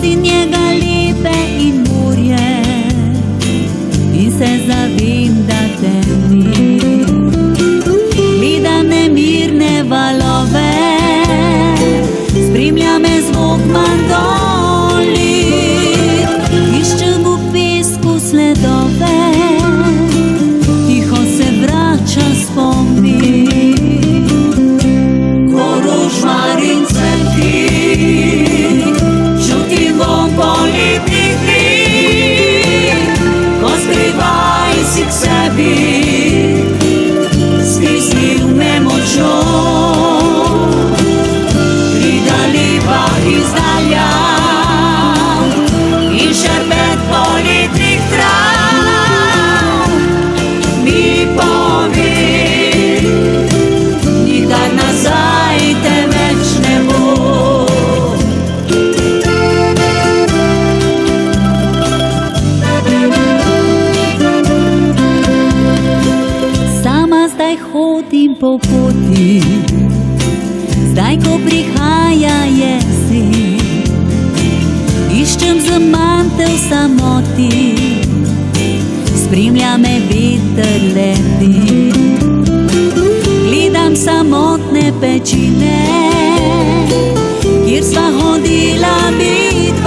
Pustin njega lepe in morje in se zavem, da te ni. Gledam nemirne valove, spremlja me zvok mandoli, iščem v pesku sledove, tiho se vrača spomin. Ko rožmarin cveti, čutim vonj poletnih dni, ko skrivaj si k sebi, stisnil me močno. Prida lepa izdalja in šerbet poletnih trav mi pove, nikdar nazaj te več ne bo. Sama zdaj hodim po poti, zdaj ko prihaja jesen, iščem zamante v samoti, spremlja me veter leti. Gledam samotne pečine, kjer sva hodila biti.